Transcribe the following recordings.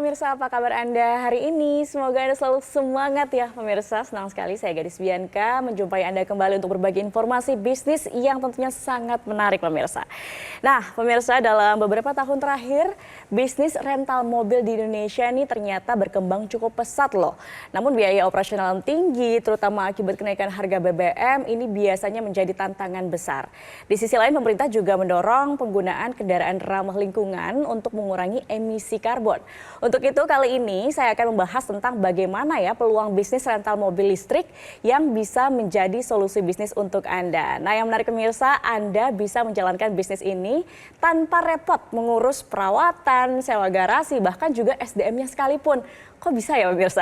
pemirsa, apa kabar Anda hari ini? Semoga Anda selalu semangat ya pemirsa. Senang sekali saya Gadis Bianca menjumpai Anda kembali untuk berbagi informasi bisnis yang tentunya sangat menarik pemirsa. Nah pemirsa, dalam beberapa tahun terakhir bisnis rental mobil di Indonesia ini ternyata berkembang cukup pesat loh. Namun biaya operasional yang tinggi terutama akibat kenaikan harga BBM ini biasanya menjadi tantangan besar. Di sisi lain pemerintah juga mendorong penggunaan kendaraan ramah lingkungan untuk mengurangi emisi karbon. Untuk itu kali ini saya akan membahas tentang bagaimana ya peluang bisnis rental mobil listrik yang bisa menjadi solusi bisnis untuk Anda. Nah yang menarik pemirsa, Anda bisa menjalankan bisnis ini tanpa repot mengurus perawatan, sewa garasi, bahkan juga SDM-nya sekalipun. Kok bisa ya pemirsa?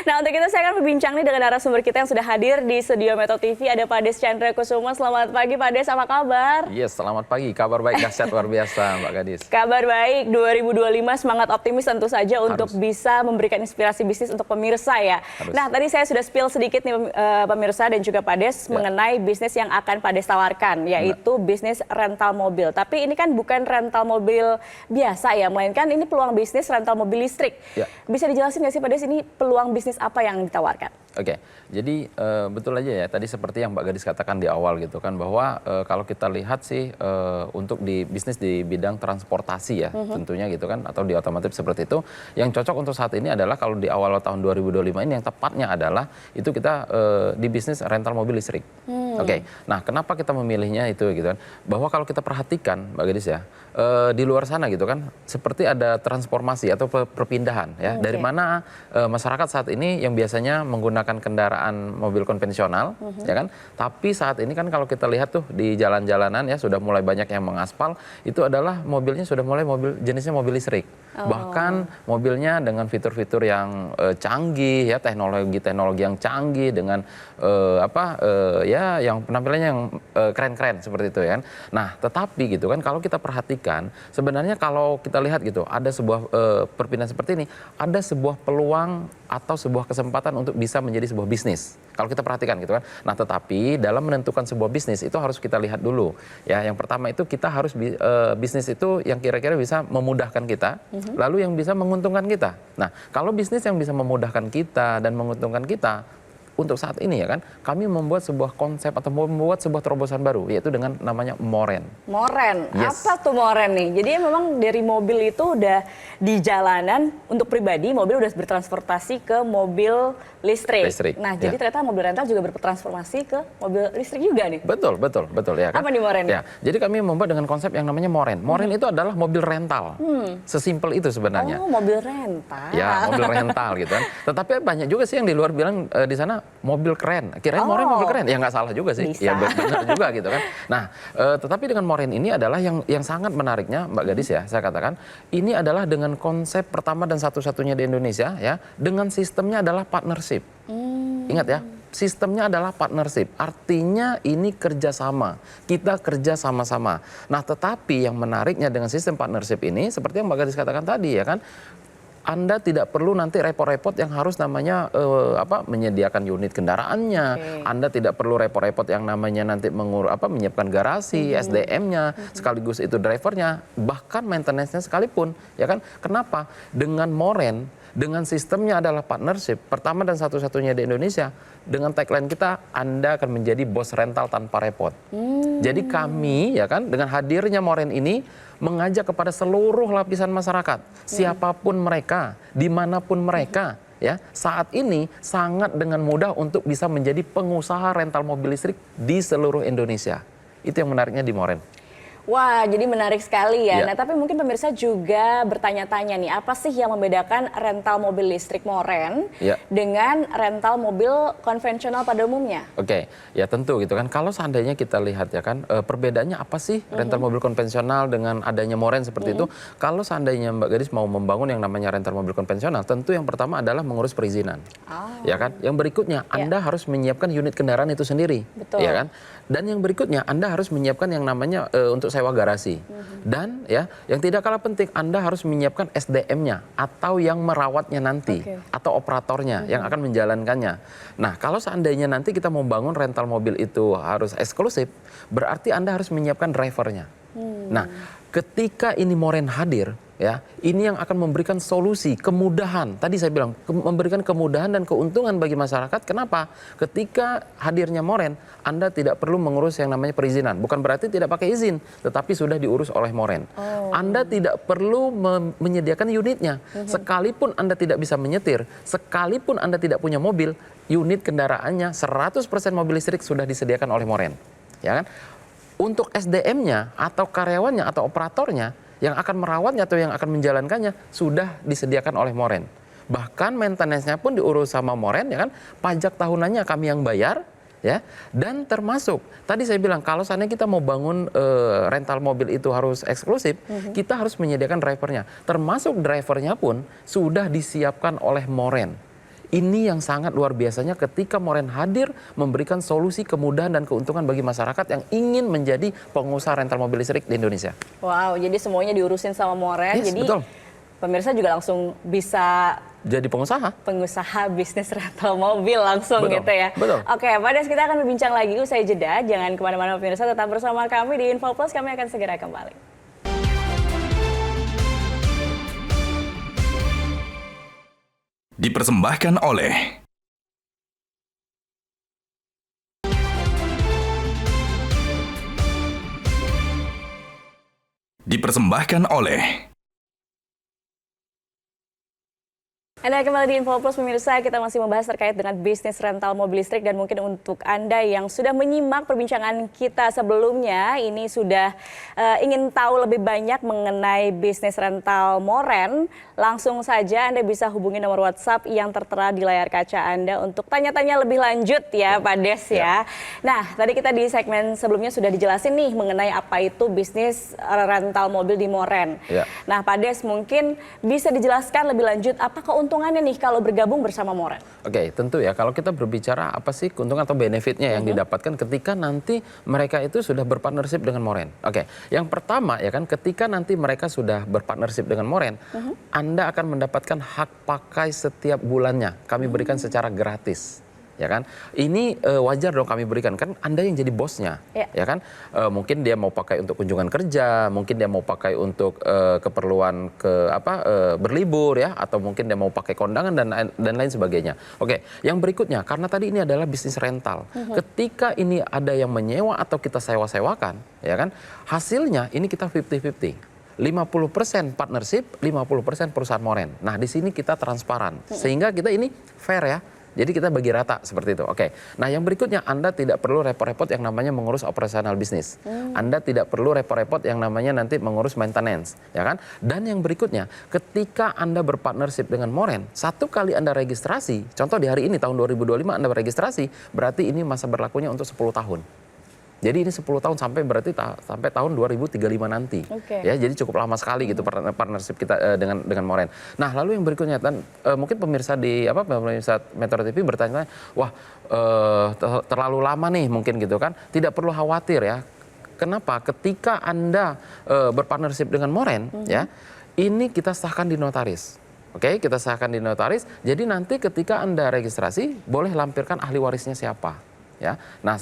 Nah untuk itu saya akan berbincang nih dengan narasumber kita yang sudah hadir di studio Metro TV. Ada Pak Des Chandra Kusuma. Selamat pagi Pak Des, apa kabar? Yes, selamat pagi. Kabar baik, dahsyat luar biasa Mbak Gadis. Kabar baik, 2025 semangat optimis tentu saja untuk bisa memberikan inspirasi bisnis untuk pemirsa ya. Nah tadi saya sudah spill sedikit nih pemirsa dan juga Pak Des mengenai bisnis yang akan Pak Des tawarkan, yaitu bisnis rental mobil. Tapi ini kan bukan rental mobil biasa ya, melainkan ini peluang bisnis rental mobil listrik. Bisa dijelasin nggak sih Pak Des, ini peluang bisnis apa yang ditawarkan? Oke, jadi betul aja ya tadi seperti yang Mbak Gadis katakan di awal gitu kan, bahwa kalau kita lihat sih untuk di bisnis di bidang transportasi ya tentunya gitu kan, atau di otomotif seperti itu, yang cocok untuk saat ini adalah kalau di awal tahun 2025 ini yang tepatnya adalah itu kita di bisnis rental mobil listrik. Oke, nah kenapa kita memilihnya itu gitu kan, bahwa kalau kita perhatikan Mbak Gadis ya, di luar sana gitu kan, seperti ada transformasi atau perpindahan ya, dari mana masyarakat saat ini yang biasanya menggunakan kendaraan mobil konvensional, ya kan? Tapi saat ini kan kalau kita lihat tuh di jalan-jalanan ya sudah mulai banyak yang mengaspal, itu adalah mobilnya sudah mulai jenisnya mobil listrik. Bahkan mobilnya dengan fitur-fitur yang canggih ya, teknologi yang canggih dengan ya yang penampilannya yang keren-keren seperti itu ya. Nah, tetapi gitu kan kalau kita perhatikan sebenarnya kalau kita lihat gitu ada sebuah perpindahan seperti ini, ada sebuah peluang atau sebuah kesempatan untuk bisa menjadi sebuah bisnis. Kalau kita perhatikan gitu kan. Nah, tetapi dalam menentukan sebuah bisnis itu harus kita lihat dulu. Ya, yang pertama itu kita harus bisnis itu yang kira-kira bisa memudahkan kita, lalu yang bisa menguntungkan kita. Nah, kalau bisnis yang bisa memudahkan kita dan menguntungkan kita, untuk saat ini ya kan, kami membuat sebuah konsep atau membuat sebuah terobosan baru, yaitu dengan namanya Moren. Moren, Yes. apa tuh Moren nih? Jadi memang dari mobil itu udah di jalanan untuk pribadi, mobil udah bertransportasi ke mobil listrik. Nah, jadi ternyata mobil rental juga bertransformasi ke mobil listrik juga nih. Betul ya kan. Apa nih Moren? Ya, jadi kami membuat dengan konsep yang namanya Moren. Moren itu adalah mobil rental. Sesimpel itu sebenarnya. Oh, mobil rental. Ya, mobil rental gitu kan. Tetapi banyak juga sih yang di luar bilang di sana mobil keren. Kirain Moren mobil keren. Ya nggak salah juga sih. Bisa. Ya benar juga gitu kan. Nah, tetapi dengan Moren ini adalah yang sangat menariknya Mbak Gadis ya, saya katakan, ini adalah dengan konsep pertama dan satu-satunya di Indonesia ya, dengan sistemnya adalah partnership. Ingat ya, sistemnya adalah partnership, artinya ini kerjasama, kita kerja sama-sama. Nah, tetapi yang menariknya dengan sistem partnership ini, seperti yang Mbak Gadis katakan tadi ya kan, Anda tidak perlu nanti repot-repot yang harus namanya menyediakan unit kendaraannya. Anda tidak perlu repot-repot yang namanya nanti menyiapkan garasi, SDM-nya, sekaligus itu drivernya, bahkan maintenance-nya sekalipun, ya kan? Kenapa? Dengan Moren, dengan sistemnya adalah partnership, pertama dan satu-satunya di Indonesia, dengan tagline kita, Anda akan menjadi bos rental tanpa repot. Jadi kami ya kan, dengan hadirnya Moren ini, mengajak kepada seluruh lapisan masyarakat, siapapun mereka, dimanapun mereka, ya saat ini sangat dengan mudah untuk bisa menjadi pengusaha rental mobil listrik di seluruh Indonesia. Itu yang menariknya di Moren. Wah, jadi menarik sekali ya. Nah, tapi mungkin pemirsa juga bertanya-tanya nih, apa sih yang membedakan rental mobil listrik Moren dengan rental mobil konvensional pada umumnya? Oke, ya tentu gitu kan. Kalau seandainya kita lihat ya kan, perbedaannya apa sih rental mobil konvensional dengan adanya Moren seperti itu? Kalau seandainya Mbak Gadis mau membangun yang namanya rental mobil konvensional, tentu yang pertama adalah mengurus perizinan. Ya kan? Yang berikutnya, Anda harus menyiapkan unit kendaraan itu sendiri. Betul. Ya kan? Dan yang berikutnya, Anda harus menyiapkan yang namanya untuk sewa garasi. Dan ya, yang tidak kalah penting, Anda harus menyiapkan SDM-nya atau yang merawatnya nanti, atau operatornya yang akan menjalankannya. Nah, kalau seandainya nanti kita mau bangun rental mobil itu harus eksklusif, berarti Anda harus menyiapkan drivernya. Nah, ketika ini Moren hadir, ya, ini yang akan memberikan solusi, kemudahan. Tadi saya bilang memberikan kemudahan dan keuntungan bagi masyarakat. Kenapa? Ketika hadirnya Moren, Anda tidak perlu mengurus yang namanya perizinan. Bukan berarti tidak pakai izin, tetapi sudah diurus oleh Moren. Anda tidak perlu menyediakan unitnya. Sekalipun Anda tidak bisa menyetir, sekalipun Anda tidak punya mobil, unit kendaraannya 100% mobil listrik sudah disediakan oleh Moren. Ya kan? Untuk SDM-nya atau karyawannya atau operatornya yang akan merawatnya atau yang akan menjalankannya sudah disediakan oleh Moren. Bahkan maintenance-nya pun diurus sama Moren, ya kan? Pajak tahunannya kami yang bayar, ya. Dan termasuk tadi saya bilang kalau seandainya kita mau bangun rental mobil itu harus eksklusif, kita harus menyediakan drivernya. Termasuk drivernya pun sudah disiapkan oleh Moren. Ini yang sangat luar biasanya ketika Moren hadir memberikan solusi kemudahan dan keuntungan bagi masyarakat yang ingin menjadi pengusaha rental mobil listrik di Indonesia. Wow, jadi semuanya diurusin sama Moren. Yes, Jadi betul. pemirsa juga langsung bisa Jadi pengusaha. bisnis rental mobil langsung Betul, gitu ya. betul. Oke, Pak Des, kita akan berbincang lagi usai jeda. Jangan kemana-mana pemirsa, tetap bersama kami di Info Plus. Kami akan segera kembali. Dipersembahkan oleh Anda kembali di Info Plus pemirsa, kita masih membahas terkait dengan bisnis rental mobil listrik dan mungkin untuk Anda yang sudah menyimak perbincangan kita sebelumnya, ini sudah ingin tahu lebih banyak mengenai bisnis rental Moren, langsung saja Anda bisa hubungi nomor WhatsApp yang tertera di layar kaca Anda untuk tanya-tanya lebih lanjut ya Pak Des ya. Nah, tadi kita di segmen sebelumnya sudah dijelasin nih mengenai apa itu bisnis rental mobil di Moren. Ya. Nah, Pak Des mungkin bisa dijelaskan lebih lanjut apa keuntungannya nih kalau bergabung bersama Moren? Oke, tentu ya kalau kita berbicara apa sih keuntungan atau benefitnya yang didapatkan ketika nanti mereka itu sudah berpartnership dengan Moren. Oke, yang pertama ya kan ketika nanti mereka sudah berpartnership dengan Moren, Anda akan mendapatkan hak pakai setiap bulannya. Kami berikan secara gratis. Ya kan, ini wajar dong kami berikan, kan Anda yang jadi bosnya, ya kan, mungkin dia mau pakai untuk kunjungan kerja, mungkin dia mau pakai untuk keperluan berlibur ya, atau mungkin dia mau pakai kondangan dan lain sebagainya. Oke, yang berikutnya karena tadi ini adalah bisnis rental, ketika ini ada yang menyewa atau kita sewa-sewakan, ya kan, hasilnya ini kita 50-50. 50% partnership, 50% perusahaan Moren. Nah, di sini kita transparan, sehingga kita ini fair ya. Jadi kita bagi rata seperti itu. Oke. Nah, yang berikutnya Anda tidak perlu repot-repot yang namanya mengurus operasional bisnis. Anda tidak perlu repot-repot yang namanya nanti mengurus maintenance, ya kan? Dan yang berikutnya, ketika Anda berpartnership dengan Moren, satu kali Anda registrasi, contoh di hari ini tahun 2025 Anda beregistrasi, berarti ini masa berlakunya untuk 10 tahun. Jadi ini 10 tahun sampai berarti sampai tahun 2035 nanti. Ya, jadi cukup lama sekali gitu partnership kita dengan Moren. Nah, lalu yang berikutnya dan mungkin pemirsa pemirsa Metro TV bertanya, wah terlalu lama nih mungkin gitu kan. Tidak perlu khawatir ya. Kenapa? Ketika Anda berpartnership dengan Moren ya, ini kita sahkan di notaris. Oke, kita sahkan di notaris. Jadi nanti ketika Anda registrasi boleh lampirkan ahli warisnya siapa. Ya, nah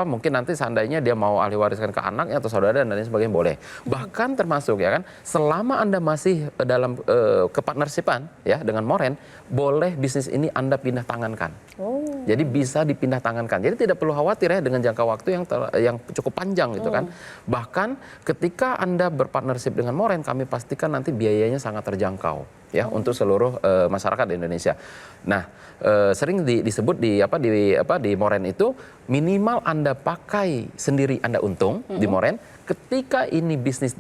mungkin nanti seandainya dia mau ahli wariskan ke anaknya atau saudara dan lain sebagainya boleh. Bahkan termasuk ya kan, selama Anda masih dalam kepartnershipan ya dengan Moren, boleh bisnis ini Anda pindah tangankan. Jadi bisa dipindah tangankan. Jadi tidak perlu khawatir ya dengan jangka waktu yang cukup panjang gitu kan. Bahkan ketika Anda berpartnership dengan Moren, kami pastikan nanti biayanya sangat terjangkau ya untuk seluruh masyarakat di Indonesia. Nah, sering disebut di Moren itu minimal Anda pakai sendiri Anda untung di Moren, ketika ini bisnis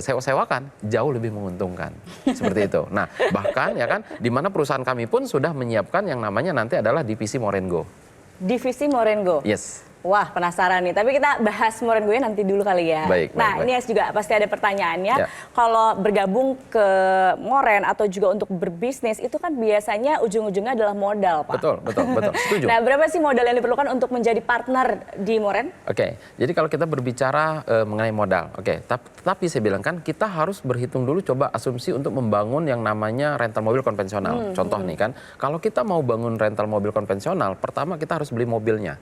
sewa-sewakan jauh lebih menguntungkan. Seperti itu. Nah, bahkan ya kan di mana perusahaan kami pun sudah menyiapkan yang namanya nanti adalah divisi Morengo. Divisi Morengo. Yes. Wah, penasaran nih. Tapi kita bahas Moren gue nanti dulu kali ya. Baik, nah, ini juga pasti ada pertanyaannya. Ya. Kalau bergabung ke Moren atau juga untuk berbisnis, itu kan biasanya ujung-ujungnya adalah modal, Pak. Betul. Setuju. Nah, berapa sih modal yang diperlukan untuk menjadi partner di Moren? Oke, jadi kalau kita berbicara mengenai modal, tapi saya bilang kan kita harus berhitung dulu, coba asumsi untuk membangun yang namanya rental mobil konvensional. Contoh nih kan, kalau kita mau bangun rental mobil konvensional, pertama kita harus beli mobilnya.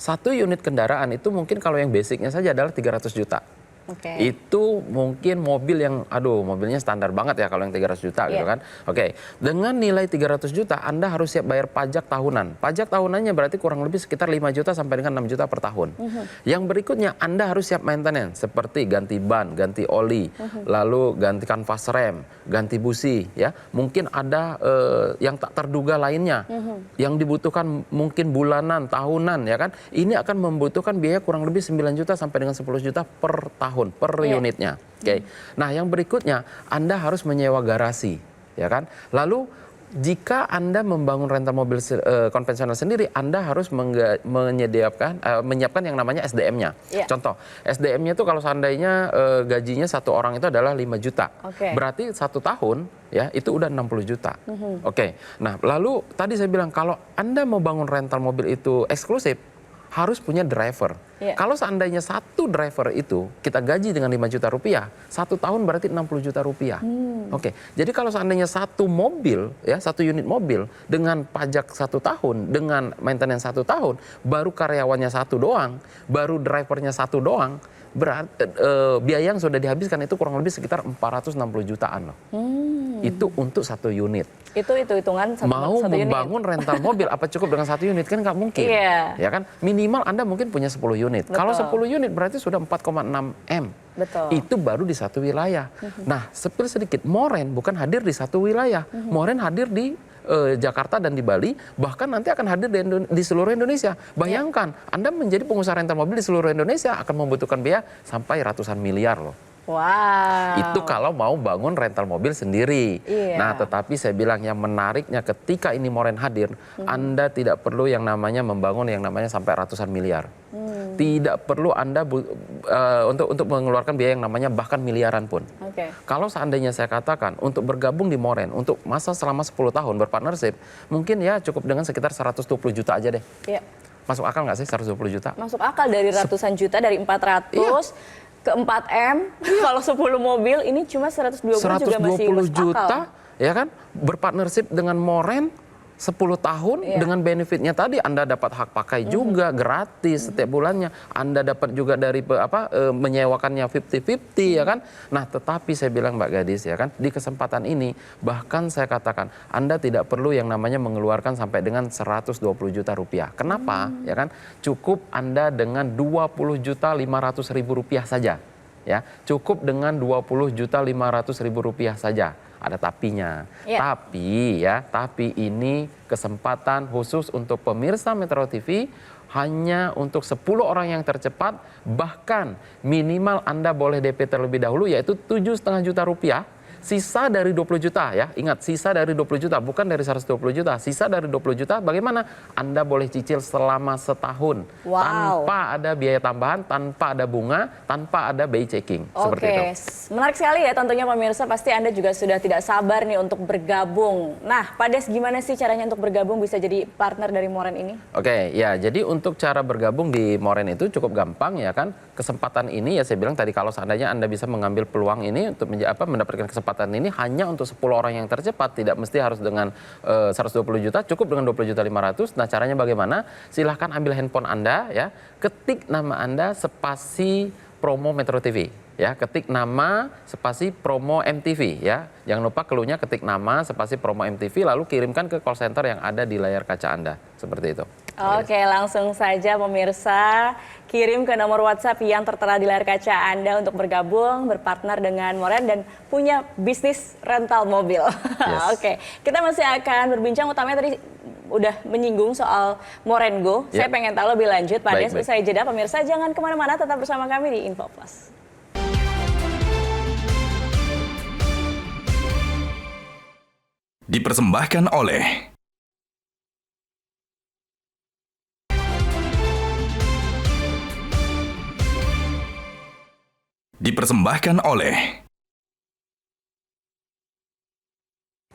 Satu unit kendaraan itu mungkin kalau yang basicnya saja adalah 300 juta. Oke. Itu mungkin mobil yang, mobilnya standar banget ya kalau yang 300 juta gitu kan. Oke, dengan nilai 300 juta Anda harus siap bayar pajak tahunan. Pajak tahunannya berarti kurang lebih sekitar 5 juta sampai dengan 6 juta per tahun. Yang berikutnya Anda harus siap maintenance seperti ganti ban, ganti oli, lalu ganti kanvas rem, ganti busi ya. Mungkin ada yang tak terduga lainnya yang dibutuhkan mungkin bulanan, tahunan ya kan. Ini akan membutuhkan biaya kurang lebih 9 juta sampai dengan 10 juta per tahun, per unitnya. Oke. Nah, yang berikutnya Anda harus menyewa garasi, ya kan? Lalu jika Anda membangun rental mobil konvensional sendiri, Anda harus menyiapkan yang namanya SDM-nya. Contoh, SDM-nya itu kalau seandainya gajinya satu orang itu adalah 5 juta. Berarti 1 tahun ya itu udah 60 juta. Oke. Nah, lalu tadi saya bilang kalau Anda mau bangun rental mobil itu eksklusif, harus punya driver. Kalau seandainya satu driver itu kita gaji dengan 5 juta rupiah, 1 tahun berarti 60 juta rupiah. Oke, jadi kalau seandainya satu mobil, ya satu unit mobil dengan pajak 1 tahun, dengan maintenance 1 tahun, baru karyawannya 1 doang, baru drivernya 1 doang, berarti biaya yang sudah dihabiskan itu kurang lebih sekitar 460 jutaan loh. Itu untuk 1 unit. Itu hitungan satu unit. Membangun rental mobil apa cukup dengan 1 unit kan nggak mungkin. Ya kan? Minimal Anda mungkin punya 10 unit. Kalau 10 unit berarti sudah 4,6 M. Itu baru di 1 wilayah. Nah, spill sedikit, Moren bukan hadir di 1 wilayah. Moren hadir di Jakarta dan di Bali, bahkan nanti akan hadir di seluruh Indonesia. Bayangkan, Anda menjadi pengusaha rental mobil di seluruh Indonesia akan membutuhkan biaya sampai ratusan miliar loh. Wow. Itu kalau mau bangun rental mobil sendiri. Nah, tetapi saya bilang yang menariknya ketika ini Moren hadir, Anda tidak perlu yang namanya membangun yang namanya sampai ratusan miliar. Tidak perlu Anda untuk mengeluarkan biaya yang namanya bahkan miliaran pun. Kalau seandainya saya katakan untuk bergabung di Moren untuk masa selama 10 tahun berpartnership, mungkin ya cukup dengan sekitar 120 juta aja deh. Masuk akal nggak sih 120 juta? Masuk akal, dari ratusan juta, dari 400 ke 4M, kalau 10 mobil ini cuma 120 juga masih masuk akal. Ya kan? Berpartnership dengan Moren 10 tahun dengan benefitnya tadi Anda dapat hak pakai juga gratis setiap bulannya. Anda dapat juga dari menyewakannya 50-50 ya kan. Nah, tetapi saya bilang Mbak Gadis ya kan, di kesempatan ini bahkan saya katakan Anda tidak perlu yang namanya mengeluarkan sampai dengan 120 juta rupiah. Kenapa? Ya kan? Cukup Anda dengan 20.500.000 rupiah saja. Ya, cukup dengan 20.500.000 rupiah saja. Ada tapinya. Tapi ini kesempatan khusus untuk pemirsa Metro TV, hanya untuk 10 orang yang tercepat, bahkan minimal Anda boleh DP terlebih dahulu yaitu 7,5 juta rupiah. Sisa dari 20 juta ya, ingat sisa dari 20 juta, bukan dari 120 juta. Sisa dari 20 juta bagaimana? Anda boleh cicil selama setahun. Tanpa ada biaya tambahan, tanpa ada bunga, tanpa ada BI checking. Seperti itu. Menarik sekali ya tentunya pemirsa, pasti Anda juga sudah tidak sabar nih untuk bergabung. Nah, Pak Des, gimana sih caranya untuk bergabung bisa jadi partner dari Moren ini? Ya, jadi untuk cara bergabung di Moren itu cukup gampang ya kan. Kesempatan ini ya saya bilang tadi, kalau seandainya Anda bisa mengambil peluang ini untuk mendapatkan kesempatan ini hanya untuk 10 orang yang tercepat, tidak mesti harus dengan 120 juta, cukup dengan 20.500.000. Nah, caranya bagaimana? Silahkan ambil handphone Anda ya, ketik nama Anda spasi promo Metro TV ya, ketik nama spasi promo MTV ya. Jangan lupa cluenya ketik nama spasi promo MTV lalu kirimkan ke call center yang ada di layar kaca Anda. Seperti itu. Langsung saja pemirsa kirim ke nomor WhatsApp yang tertera di layar kaca Anda untuk bergabung, berpartner dengan Moren dan punya bisnis rental mobil. Kita masih akan berbincang, utamanya tadi udah menyinggung soal Moren Go. Saya pengen tahu lebih lanjut, Pak Des. Usai jeda, pemirsa jangan kemana-mana, tetap bersama kami di Info Plus. Dipersembahkan oleh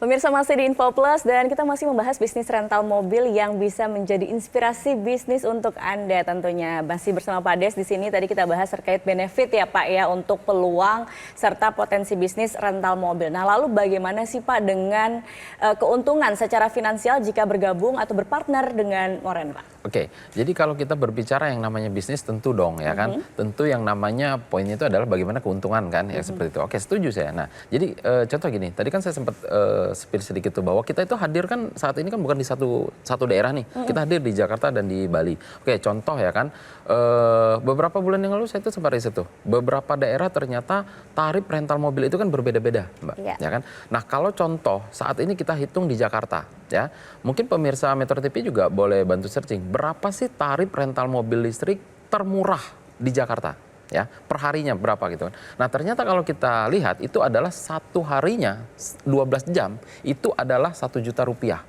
Pemirsa masih di Info Plus dan kita masih membahas bisnis rental mobil yang bisa menjadi inspirasi bisnis untuk Anda tentunya. Masih bersama Pak Des di sini, tadi kita bahas terkait benefit ya Pak ya untuk peluang serta potensi bisnis rental mobil. Nah lalu bagaimana sih Pak dengan keuntungan secara finansial jika bergabung atau berpartner dengan Moren Pak? Oke, jadi kalau kita berbicara yang namanya bisnis tentu dong ya kan, tentu yang namanya poinnya itu adalah bagaimana keuntungan kan ya seperti itu. Oke, setuju saya. Nah, jadi contoh gini, tadi kan saya sempat spill sedikit tuh bahwa kita itu hadir kan saat ini kan bukan di satu daerah nih, kita hadir di Jakarta dan di Bali. Oke, contoh ya kan, beberapa bulan yang lalu saya itu sempat riset tuh, beberapa daerah ternyata tarif rental mobil itu kan berbeda-beda, Mbak. Ya kan. Nah, kalau contoh saat ini kita hitung di Jakarta. Ya, mungkin pemirsa Metro TV juga boleh bantu searching berapa sih tarif rental mobil listrik termurah di Jakarta, ya perharinya berapa gitu kan. Nah ternyata kalau kita lihat itu adalah satu harinya 12 jam itu adalah 1 juta rupiah,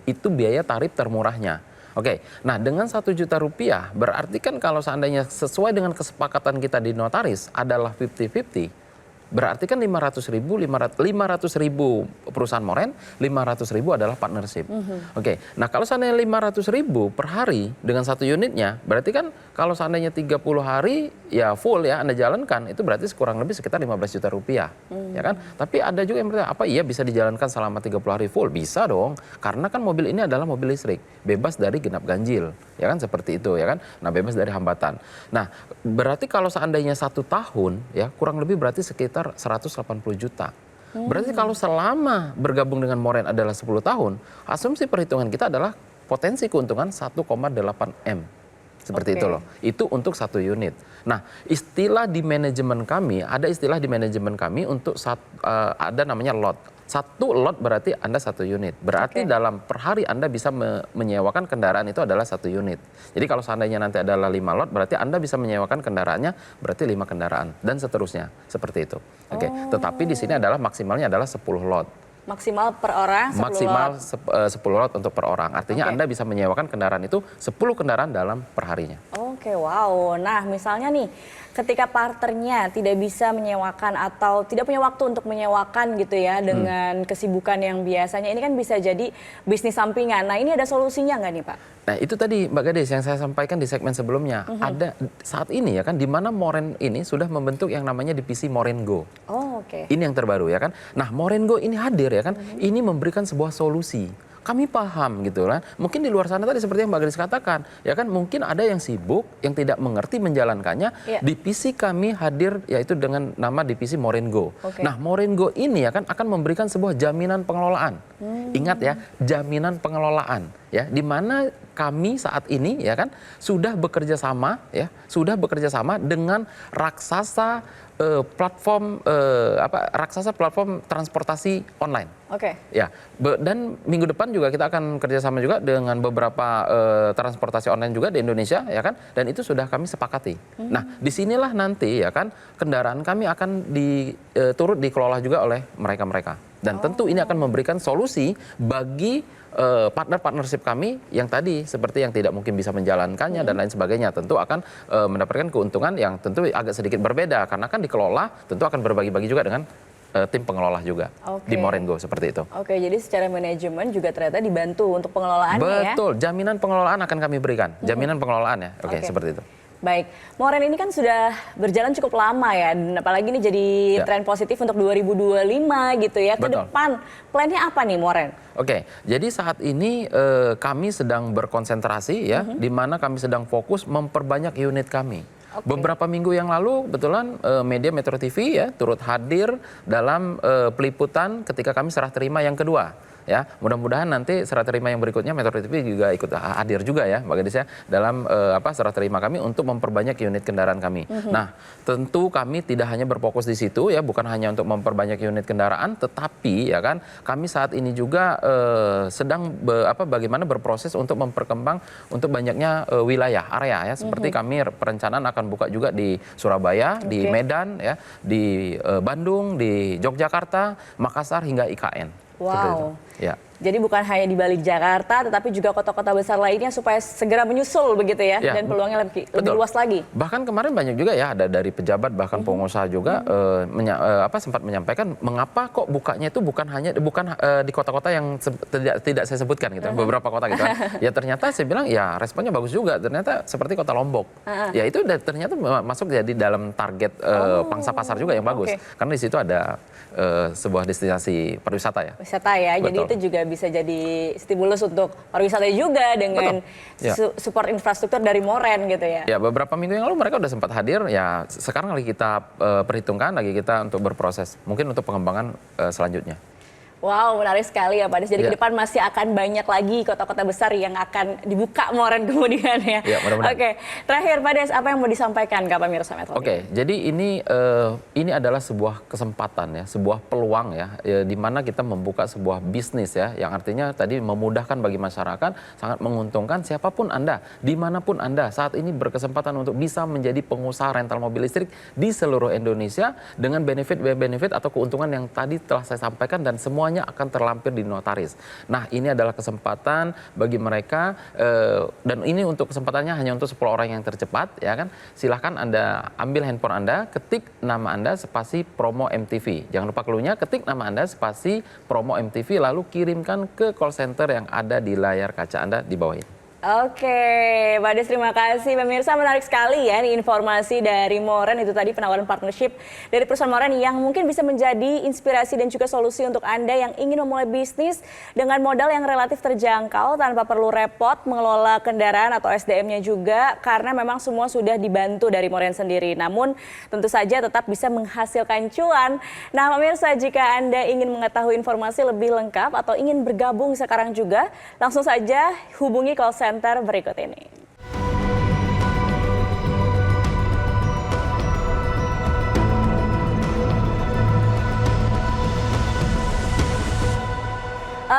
itu biaya tarif termurahnya. Oke, nah dengan 1 juta rupiah berarti kan kalau seandainya sesuai dengan kesepakatan kita di notaris adalah 50-50. Berarti kan 500.000 perusahaan Moren, 500.000 adalah partnership. Oke, nah kalau seandainya 500.000 per hari dengan satu unitnya, berarti kan kalau seandainya 30 hari ya full ya Anda jalankan, itu berarti kurang lebih sekitar 15 juta rupiah. Ya kan? Tapi ada juga yang bertanya, apa iya bisa dijalankan selama 30 hari full? Bisa dong, karena kan mobil ini adalah mobil listrik, bebas dari genap ganjil. Ya kan seperti itu ya kan. Nah bebas dari hambatan. Nah berarti kalau seandainya 1 tahun ya kurang lebih berarti sekitar 180 juta. Berarti kalau selama bergabung dengan Moren adalah 10 tahun, asumsi perhitungan kita adalah potensi keuntungan 1,8 M. Seperti itu loh. Itu untuk satu unit. Nah, istilah di manajemen kami, ada istilah di manajemen kami untuk ada namanya lot. Satu lot berarti Anda satu unit. Berarti dalam per hari Anda bisa menyewakan kendaraan itu adalah satu unit. Jadi kalau seandainya nanti adalah 5 lot, berarti Anda bisa menyewakan kendaraannya berarti 5 kendaraan dan seterusnya. Seperti itu. Oke. Tetapi di sini adalah maksimalnya adalah 10 lot. Maksimal per orang 10 maksimal lot. 10 lot untuk per orang. Artinya Anda bisa menyewakan kendaraan itu 10 kendaraan dalam perharinya. Oke, wow. Nah, misalnya nih, ketika partnernya tidak bisa menyewakan atau tidak punya waktu untuk menyewakan gitu ya dengan kesibukan yang biasanya, ini kan bisa jadi bisnis sampingan. Nah, ini ada solusinya nggak nih Pak? Nah itu tadi Mbak Gadis yang saya sampaikan di segmen sebelumnya. Ada saat ini ya kan di mana Moren ini sudah membentuk yang namanya divisi Moren Go. Oh, oke. Ini yang terbaru ya kan. Nah Moren Go ini hadir ya kan. Ini memberikan sebuah solusi. Kami paham gitu kan. Mungkin di luar sana tadi seperti yang Mbak Gadis katakan. Ya kan mungkin ada yang sibuk, yang tidak mengerti menjalankannya. Divisi kami hadir yaitu dengan nama divisi Moren Go. Nah Moren Go ini ya kan akan memberikan sebuah jaminan pengelolaan. Ingat ya, jaminan pengelolaan. Ya, di mana kami saat ini ya kan sudah bekerja sama dengan raksasa platform transportasi online. Oke. Ya, dan minggu depan juga kita akan kerjasama juga dengan beberapa transportasi online juga di Indonesia ya kan, dan itu sudah kami sepakati. Nah, disinilah nanti ya kan kendaraan kami akan turut dikelola juga oleh mereka. Dan tentu ini akan memberikan solusi bagi partnership kami yang tadi seperti yang tidak mungkin bisa menjalankannya dan lain sebagainya, tentu akan mendapatkan keuntungan yang tentu agak sedikit berbeda karena kan dikelola tentu akan berbagi-bagi juga dengan tim pengelola juga di Moren Go seperti itu. Oke, jadi secara manajemen juga ternyata dibantu untuk pengelolaannya ya. Betul, jaminan pengelolaan akan kami berikan. Jaminan pengelolaan ya. Oke, seperti itu. Baik, Moren ini kan sudah berjalan cukup lama ya, dan apalagi ini jadi tren positif untuk 2025 gitu ya. Ke depan, plannya apa nih Moren? Oke, jadi saat ini kami sedang berkonsentrasi ya, di mana kami sedang fokus memperbanyak unit kami. Beberapa minggu yang lalu, kebetulan media Metro TV ya turut hadir dalam peliputan ketika kami serah terima yang kedua. Ya, mudah-mudahan nanti serah terima yang berikutnya Metro TV juga ikut hadir juga ya, Mbak Gadis ya, dalam serah terima kami untuk memperbanyak unit kendaraan kami. Nah, tentu kami tidak hanya berfokus di situ ya, bukan hanya untuk memperbanyak unit kendaraan, tetapi ya kan, kami saat ini juga sedang bagaimana berproses untuk memperkembang untuk banyaknya wilayah area ya, seperti kami perencanaan akan buka juga di Surabaya, di Medan ya, di Bandung, di Yogyakarta, Makassar hingga IKN. Wow. Ya. Jadi bukan hanya di Bali Jakarta, tetapi juga kota-kota besar lainnya supaya segera menyusul begitu ya, Ya, dan peluangnya lebih betul. luas lagi. Bahkan kemarin banyak juga ya, ada dari pejabat bahkan pengusaha juga sempat menyampaikan mengapa kok bukanya itu bukan di kota-kota yang tidak saya sebutkan gitu, beberapa kota gitu kan. Ya ternyata saya bilang ya responnya bagus juga. Ternyata seperti kota Lombok. Ya itu ternyata masuk jadi dalam target pangsa pasar juga yang bagus. Karena di situ ada sebuah destinasi pariwisata ya. Wisata ya, jadi Betul. itu juga bisa jadi stimulus untuk pariwisata juga dengan support infrastruktur dari Moren gitu ya. Ya, beberapa minggu yang lalu mereka udah sempat hadir. Ya, sekarang lagi kita perhitungkan, lagi kita untuk berproses. Mungkin untuk pengembangan selanjutnya. Wow, menarik sekali ya Pak Des. Jadi Ya. ke depan masih akan banyak lagi kota-kota besar yang akan dibuka Moren kemudian ya. Ya, mudah-mudahan. Oke, terakhir Pak Des, apa yang mau disampaikan ke pemirsa Metro TV? Oke, jadi ini adalah sebuah kesempatan ya, sebuah peluang ya, di mana kita membuka sebuah bisnis ya, yang artinya tadi memudahkan bagi masyarakat, sangat menguntungkan siapapun Anda, dimanapun Anda saat ini berkesempatan untuk bisa menjadi pengusaha rental mobil listrik di seluruh Indonesia dengan benefit atau keuntungan yang tadi telah saya sampaikan dan semuanya akan terlampir di notaris. Nah, ini adalah kesempatan bagi mereka dan ini untuk kesempatannya hanya untuk 10 orang yang tercepat ya kan. Silahkan Anda ambil handphone Anda, ketik nama Anda spasi promo MTV. Jangan lupa clue-nya, ketik nama Anda spasi promo MTV lalu kirimkan ke call center yang ada di layar kaca Anda di bawah ini. Oke, Pak Des, terima kasih. Pemirsa, menarik sekali ya ini informasi dari Moren, itu tadi penawaran partnership dari perusahaan Moren yang mungkin bisa menjadi inspirasi dan juga solusi untuk Anda yang ingin memulai bisnis dengan modal yang relatif terjangkau tanpa perlu repot mengelola kendaraan atau SDM-nya juga karena memang semua sudah dibantu dari Moren sendiri. Namun tentu saja tetap bisa menghasilkan cuan. Nah, pemirsa, jika Anda ingin mengetahui informasi lebih lengkap atau ingin bergabung sekarang juga, langsung saja hubungi call center berikut ini.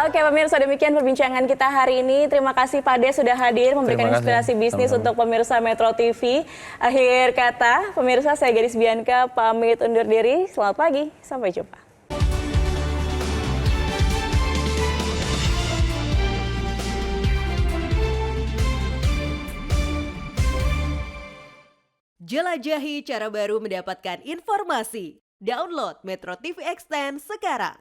Oke pemirsa, demikian perbincangan kita hari ini. Terima kasih Pak Des sudah hadir memberikan Terima kasih. inspirasi bisnis Sama-sama. untuk pemirsa Metro TV. Akhir kata, pemirsa, saya Gadis Bianca pamit undur diri. Selamat pagi, sampai jumpa. Jelajahi cara baru mendapatkan informasi. Download Metro TV Extend sekarang.